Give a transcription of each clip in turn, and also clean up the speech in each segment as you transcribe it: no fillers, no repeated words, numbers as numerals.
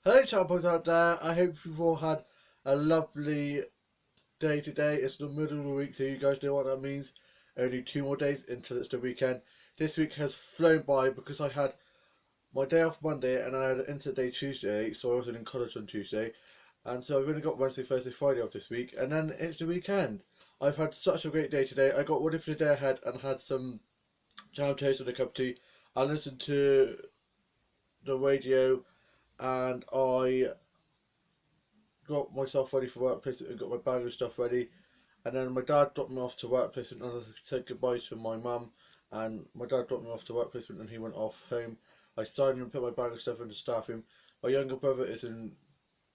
Hello, chatbots out there. I hope you've all had a lovely day today. It's the middle of the week, so you guys know what that means. Only 2 more days until it's the weekend. This week has flown by because I had my day off Monday and I had an inset day Tuesday, so I wasn't in college on Tuesday. And so I've only got Wednesday, Thursday, Friday off this week, and then it's the weekend. I've had such a great day today. I got ready for the day ahead and had some jam toast and a cup of tea. I listened to the radio and I got myself ready for work placement and got my bag and stuff ready. And then my dad dropped me off to work placement and I said goodbye to my mum. And my dad dropped me off to work placement and he went off home. I started and put my bag and stuff into staff room. My younger brother is in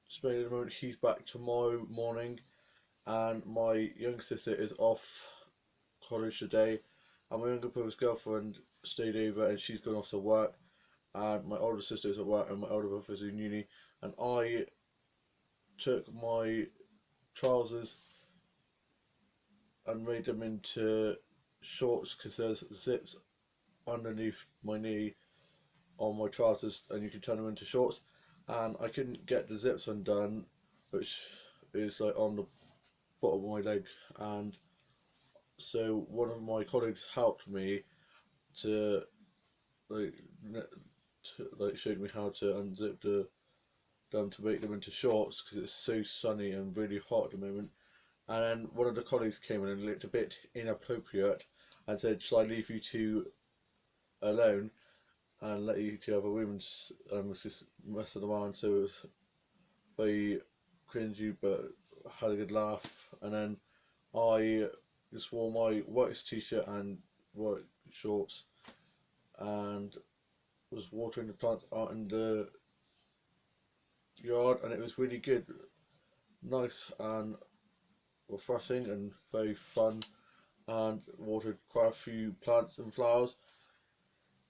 Spain at the moment. He's back tomorrow morning. And my younger sister is off college today. And my younger brother's girlfriend stayed over and she's gone off to work. And my older sister is at work and my older brother is in uni. And I took my trousers and made them into shorts because there's zips underneath my knee on my trousers and you can turn them into shorts, and I couldn't get the zips undone, which is like on the bottom of my leg, and so one of my colleagues helped me to like showed me how to unzip them to make them into shorts because it's so sunny and really hot at the moment. And then one of the colleagues came in and looked a bit inappropriate and said, "Shall I leave you two alone and let you two have a room?" And was just messing around. So it was very cringy, but had a good laugh. And then I just wore my white t-shirt and white shorts and was watering the plants out in the yard, and it was really good, nice and refreshing and very fun, and watered quite a few plants and flowers.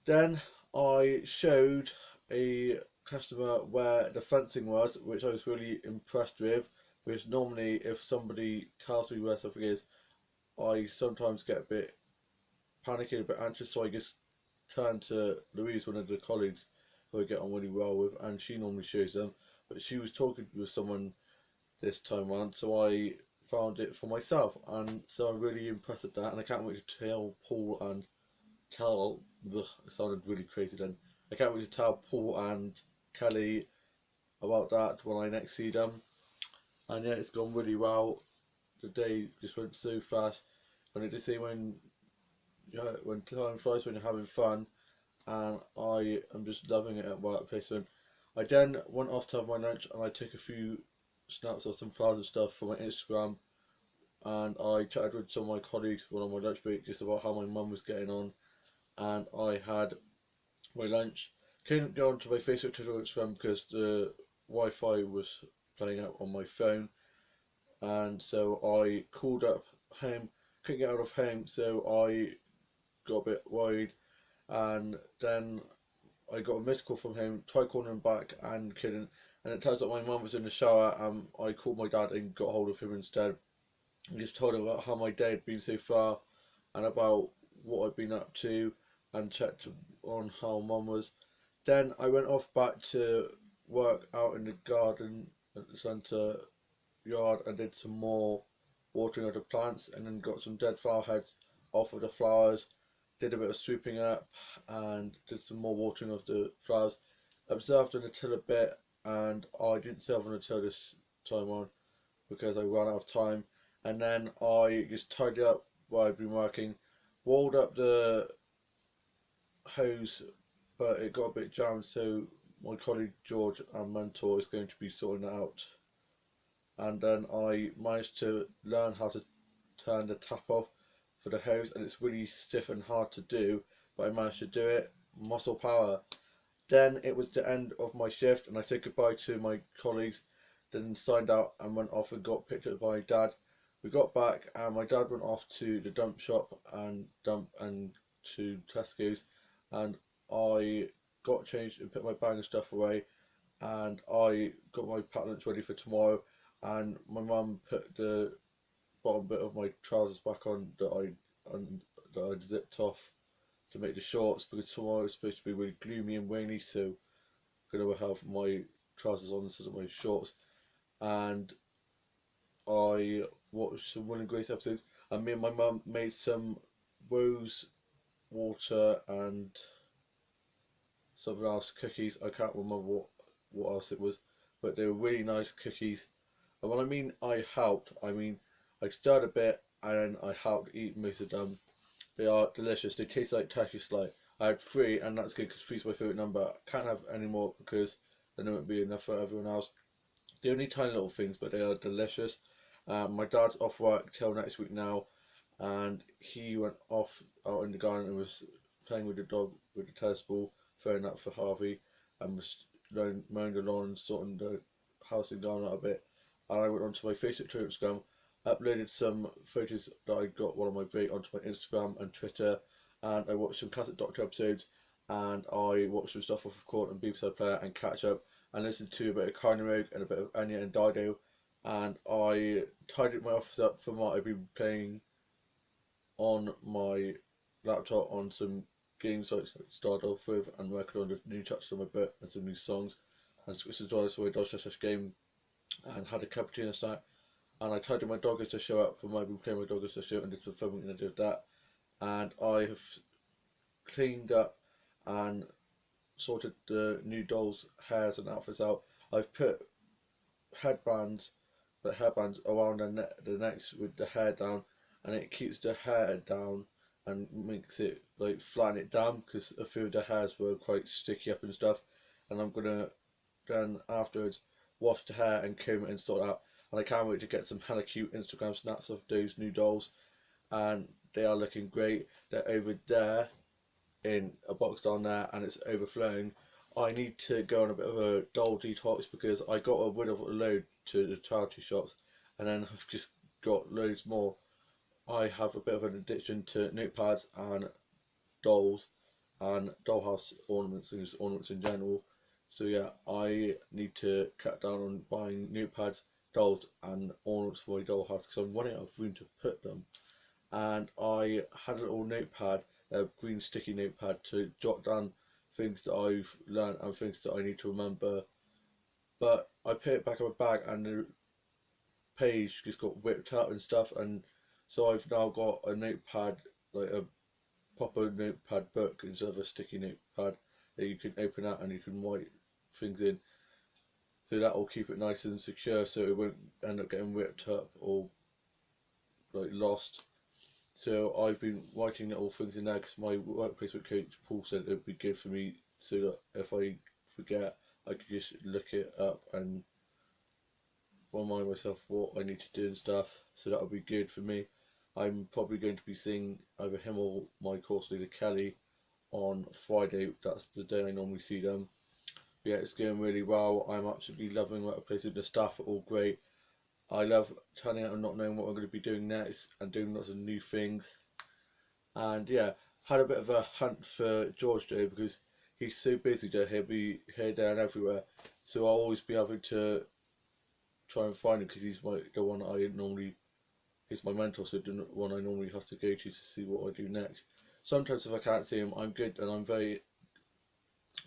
Then I showed a customer where the fencing was, which I was really impressed with. Because normally, if somebody tells me where something is, I sometimes get a bit panicky, a bit anxious. So I just turn to Louise, one of the colleagues who I get on really well with, and she normally shows them. But she was talking with someone this time around, so I found it for myself, and so I'm really impressed at that. And I can't wait to tell Paul and tell. Ugh, it sounded really crazy then. I can't wait to tell Paul and Kelly about that when I next see them. And yeah, it's gone really well. The day just went so fast. And it just say when time flies when you're having fun, and I am just loving it at work placement. I then went off to have my lunch and I took a few snaps of some flowers and stuff for my Instagram, and I chatted with some of my colleagues when on my lunch break just about how my mum was getting on, and I had my lunch. Couldn't go onto my Facebook, Twitter, or Instagram because the Wi-Fi was playing out on my phone, and so I called up home. Couldn't get out of home, so I got a bit worried, and then I got a missed call from him. Tried calling him back and couldn't. And it turns out my mum was in the shower, and I called my dad and got hold of him instead. And just told him about how my day had been so far, and about what I'd been up to, and checked on how mum was. Then I went off back to work out in the garden at the centre yard and did some more watering of the plants, and then got some dead flower heads off of the flowers. Did a bit of sweeping up and did some more watering of the flowers. Observed an Attila a bit, and I didn't serve an Attila this time on because I ran out of time. And then I just tidied up where I'd been working, walled up the hose, but it got a bit jammed, so my colleague George, our mentor, is going to be sorting it out. And then I managed to learn how to turn the tap off for the hose, and it's really stiff and hard to do, but I managed to do it. Muscle power. Then it was the end of my shift, and I said goodbye to my colleagues, then signed out and went off and got picked up by my dad. We got back, and my dad went off to the dump shop and to Tesco's, and I got changed and put my bag and stuff away, and I got my packed lunch ready for tomorrow, and my mum put the bottom bit of my trousers back on that I zipped off to make the shorts because tomorrow is supposed to be really gloomy and rainy, so I'm gonna have my trousers on instead of my shorts, and I watched some Will and Grace episodes, and me and my mum made some rose water and something else cookies. I can't remember what else it was, but they were really nice cookies. And when I mean I helped, I mean I stirred a bit and then I helped eat most of them. They are delicious. They taste like Turkish delight. I had 3, and that's good because 3 is my favourite number. I can't have any more because then it won't be enough for everyone else. They're only tiny little things, but they are delicious. My dad's off work till next week now, and he went off out in the garden and was playing with the dog with the tennis ball, throwing that for Harvey, and was mowing the lawn, sorting the house and garden out a bit. And I went onto my Facebook, Twitter, Instagram, uploaded some photos that I got while on my break onto my Instagram and Twitter, and I watched some classic Doctor episodes, and I watched some stuff off of Court and BBC Player and catch up, and listened to a bit of Kylie Rogue and a bit of Anya and Dido, and I tidied my office up from what I've been playing on my laptop on some games like started off with, and working on the new chapters of my book and some new songs, and switched to Dinosaur Dodge game, and had a cappuccino snack, and I tidied my dog as to show up for my playing my dog as to show, and did some filming and I did that, and I have cleaned up and sorted the new dolls' hairs and outfits out. I've put headbands, around the necks with the hair down, and it keeps the hair down and makes it like flatten it down because a few of the hairs were quite sticky up and stuff. And I'm gonna then afterwards wash the hair and comb it and sort it out. And I can't wait to get some hella cute Instagram snaps of those new dolls, and they are looking great. They're over there in a box down there, and it's overflowing. I need to go on a bit of a doll detox because I got rid of a load to the charity shops, and then I've just got loads more. I have a bit of an addiction to notepads and dolls and dollhouse ornaments and just ornaments in general. So yeah, I need to cut down on buying notepads, dolls and ornaments for my dollhouse because I'm running out of room to put them. And I had a little notepad, a green sticky notepad, to jot down things that I've learned and things that I need to remember. But I put it back in my bag, and the page just got whipped out and stuff, and so I've now got a notepad, like a proper notepad book instead of a sticky notepad that you can open out and you can write things in. So that will keep it nice and secure, so it won't end up getting ripped up or like lost. So I've been writing little things in there because my workplace with coach Paul said it would be good for me, so that if I forget, I could just look it up and remind myself what I need to do and stuff. So that would be good for me. I'm probably going to be seeing either him or my course leader Kelly on Friday. That's the day I normally see them. Yeah, it's going really well. I'm absolutely loving workplace. The staff are all great. I love turning out and not knowing what I'm going to be doing next and doing lots of new things. And yeah, had a bit of a hunt for George today because he's so busy that he'll be here, there, and everywhere. So I'll always be having to try and find him because he's the one I normally, he's my mentor, so the one I normally have to go to see what I do next. Sometimes if I can't see him, I'm good and I'm very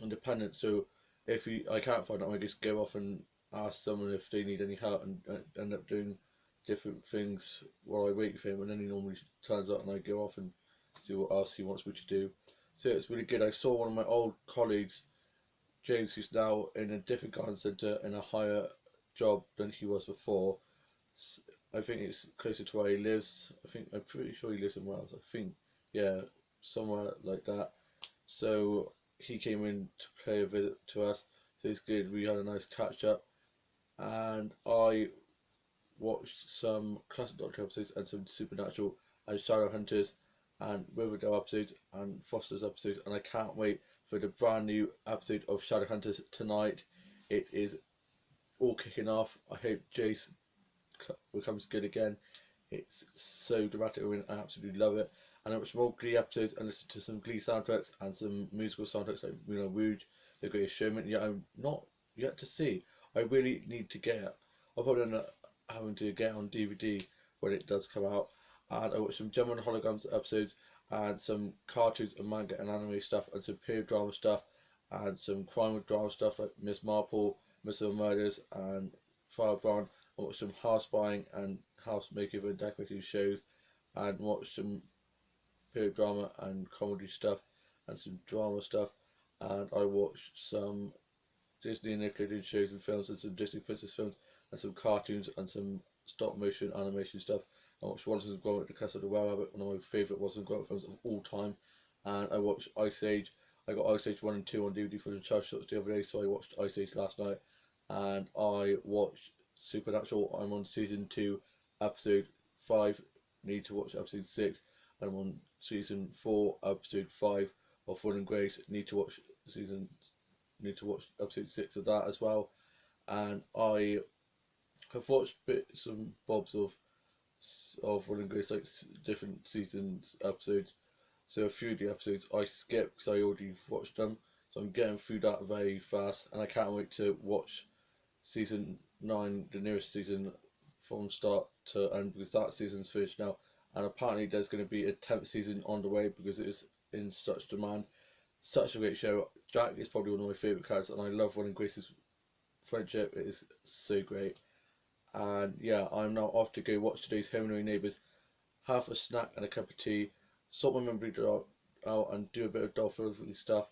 independent. So if I can't find him, I just go off and ask someone if they need any help, and end up doing different things while I wait for him, and then he normally turns up and I go off and see what else he wants me to do. So it's really good. I saw one of my old colleagues, James, who's now in a different garden centre in a higher job than he was before. I think it's closer to where he lives. I'm pretty sure he lives in Wales. I think, yeah, somewhere like that. So he came in to pay a visit to us. So it's good. We had a nice catch up, and I watched some classic Doctor episodes and some Supernatural and Shadowhunters and Riverdale episodes and Foster's episodes, and I can't wait for the brand new episode of Shadowhunters tonight. It is all kicking off. I hope Jace becomes good again. It's so dramatic and I absolutely love it. And I watched more Glee episodes and listened to some Glee soundtracks and some musical soundtracks like Moulin Rouge, The Greatest Showman. Yeah, I'm not yet to see. I really need to get it. I'll probably end up having to get on DVD when it does come out. And I watched some Gem and Holograms episodes and some cartoons and manga and anime stuff and some period drama stuff and some crime and drama stuff like Miss Marple Midsomer Murders and Firebrand. I watched some house buying and house makeover and decorating shows, and watched some period drama and comedy stuff and some drama stuff. And I watched some Disney and Nickelodeon shows and films and some Disney princess films and some cartoons and some stop motion animation stuff. I watched Wallace and Gromit: The Castle of the Were Rabbit, one of my favourite Wallace and Gromit films of all time. And I watched Ice Age. I got Ice Age 1 and 2 on DVD for the charge shots the other day, so I watched Ice Age last night. And I watched Supernatural. I'm on season 2, episode 5. Need to watch episode 6. I'm on season 4, episode 5 of Fall and Grace. Need to watch episode 6 of that as well. And I have watched bits and bobs of Fall and Grace, like different seasons episodes. So a few of the episodes I skipped because I already watched them. So I'm getting through that very fast, and I can't wait to watch season 9, the newest season, from start to end, because that season's finished now. And apparently there's going to be a 10th season on the way because it is in such demand. Such a great show. Jack is probably one of my favourite characters, and I love Will and Grace's friendship. It is so great. And yeah, I'm now off to go watch today's Home and Away Neighbours, have a snack and a cup of tea, sort my memory out and do a bit of Dolphin stuff.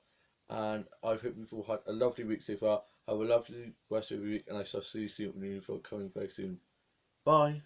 And I hope you've all had a lovely week so far. Have a lovely rest of the week, and I shall see you soon when you're coming very soon. Bye.